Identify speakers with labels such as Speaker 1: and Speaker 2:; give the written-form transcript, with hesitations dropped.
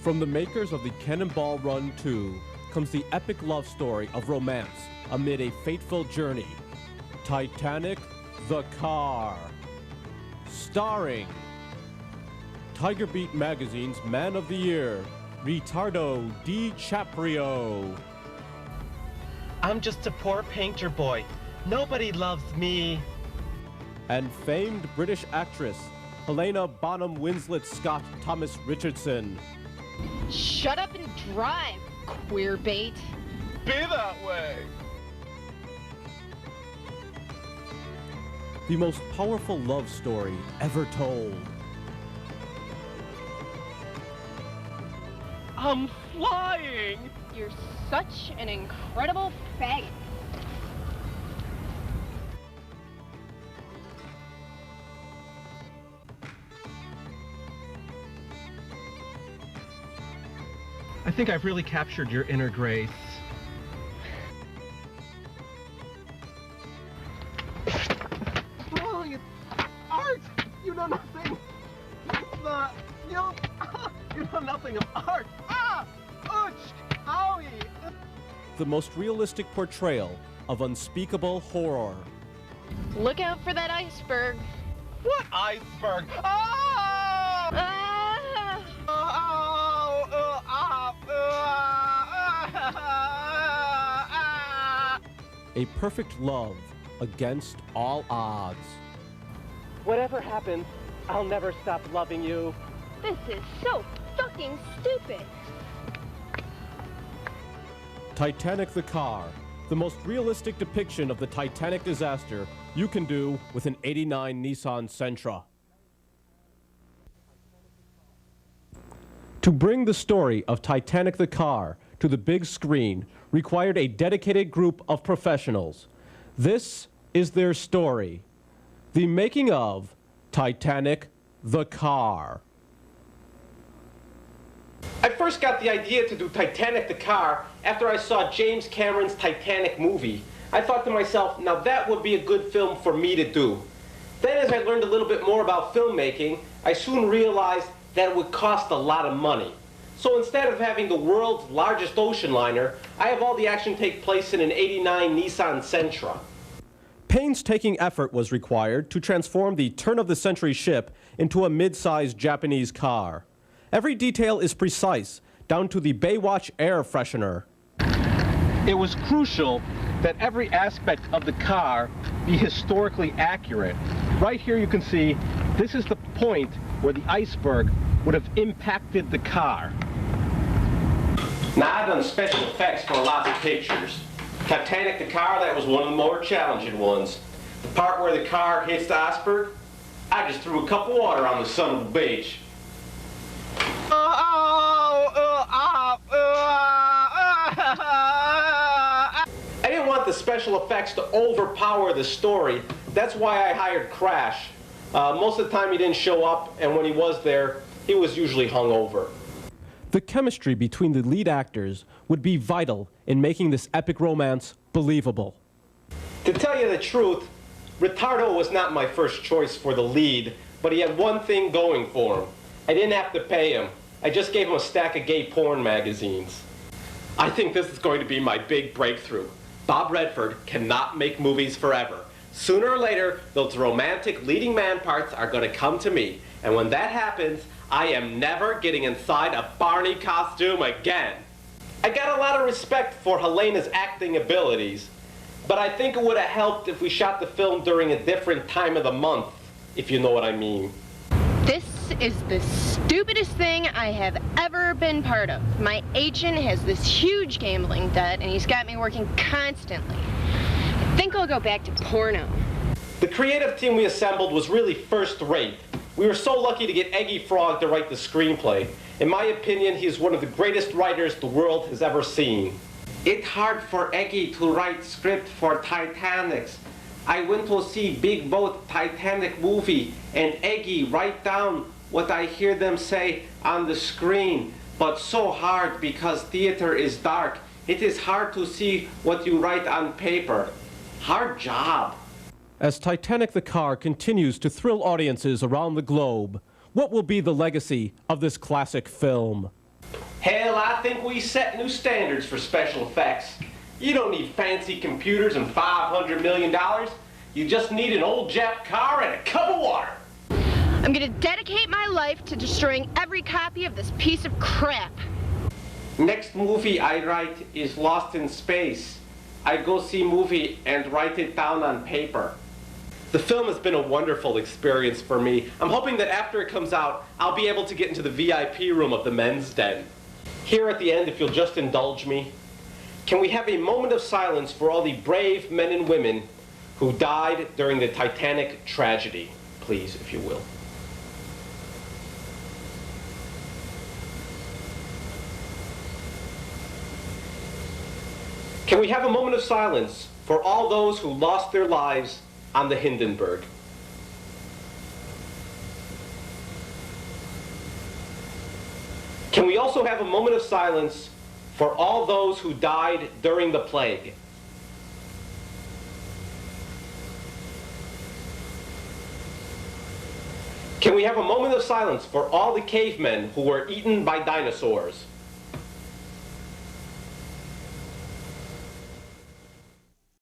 Speaker 1: From the makers of the Cannonball Run 2 comes the epic love story of romance amid a fateful journey. Titanic the Car. Starring Tiger Beat Magazine's Man of the Year, Ricardo DiCaprio.
Speaker 2: I'm just a poor painter boy. Nobody loves me.
Speaker 1: And famed British actress Helena Bonham Winslet Scott Thomas Richardson.
Speaker 3: Shut up and drive, queer bait.
Speaker 2: Be that way.
Speaker 1: The most powerful love story ever told.
Speaker 2: I'm flying!
Speaker 3: You're such an incredible faggot.
Speaker 2: I think I've really captured your inner grace. Oh, it's art! You know nothing! You know nothing of art! Ah! Ouch! Owie!
Speaker 1: The most realistic portrayal of unspeakable horror.
Speaker 3: Look out for that iceberg.
Speaker 2: What iceberg? Ah!
Speaker 3: Ah!
Speaker 1: A perfect love against all odds.
Speaker 2: Whatever happens, I'll never stop loving you.
Speaker 3: This is so fucking stupid.
Speaker 1: Titanic the Car, the most realistic depiction of the Titanic disaster you can do with an '89 Nissan Sentra. To bring the story of Titanic the Car to the big screen required a dedicated group of professionals. This is their story. The making of Titanic the Car.
Speaker 4: I first got the idea to do Titanic the Car after I saw James Cameron's Titanic movie. I thought to myself, now that would be a good film for me to do. Then as I learned a little bit more about filmmaking, I soon realized that it would cost a lot of money. So instead of having the world's largest ocean liner, I have all the action take place in an '89 Nissan Sentra.
Speaker 1: Painstaking effort was required to transform the turn-of-the-century ship into a mid-sized Japanese car. Every detail is precise, down to the Baywatch air freshener.
Speaker 2: It was crucial that every aspect of the car be historically accurate. Right here you can see this is the point where the iceberg would have impacted the car.
Speaker 4: Now I've done special effects for lots of pictures. Titanic the Car, that was one of the more challenging ones. The part where the car hits the iceberg, I just threw a cup of water on the son of a bitch. I didn't want the special effects to overpower the story. That's why I hired Crash. Most of the time he didn't show up, and when he was there, he was usually hungover.
Speaker 1: The chemistry between the lead actors would be vital in making this epic romance believable.
Speaker 4: To tell you the truth, Ricardo was not my first choice for the lead, but he had one thing going for him. I didn't have to pay him. I just gave him a stack of gay porn magazines. I think this is going to be my big breakthrough. Bob Redford cannot make movies forever. Sooner or later, those romantic leading man parts are going to come to me. And when that happens, I am never getting inside a Barney costume again. I got a lot of respect for Helena's acting abilities, but I think it would have helped if we shot the film during a different time of the month, if you know what I mean.
Speaker 3: This is the stupidest thing I have ever been part of. My agent has this huge gambling debt, and he's got me working constantly. I think I'll go back to porno.
Speaker 4: The creative team we assembled was really first-rate. We were so lucky to get Eggy Frog to write the screenplay. In my opinion, he is one of the greatest writers the world has ever seen. It's hard for Eggy to write script for Titanics. I went to see big boat Titanic movie, and Eggy write down what I hear them say on the screen. But so hard because theater is dark. It is hard to see what you write on paper. Hard job.
Speaker 1: As Titanic the Car continues to thrill audiences around the globe, what will be the legacy of this classic film?
Speaker 4: Hell, I think we set new standards for special effects. You don't need fancy computers and $500 million. You just need an old Jap car and a cup of water.
Speaker 3: I'm gonna dedicate my life to destroying every copy of this piece of crap.
Speaker 4: Next movie I write is Lost in Space. I go see movie and write it down on paper. The film has been a wonderful experience for me. I'm hoping that after it comes out, I'll be able to get into the VIP room of the men's den. Here at the end, if you'll just indulge me, can we have a moment of silence for all the brave men and women who died during the Titanic tragedy, please, if you will. Can we have a moment of silence for all those who lost their lives on the Hindenburg? Can we also have a moment of silence for all those who died during the plague? Can we have a moment of silence for all the cavemen who were eaten by dinosaurs?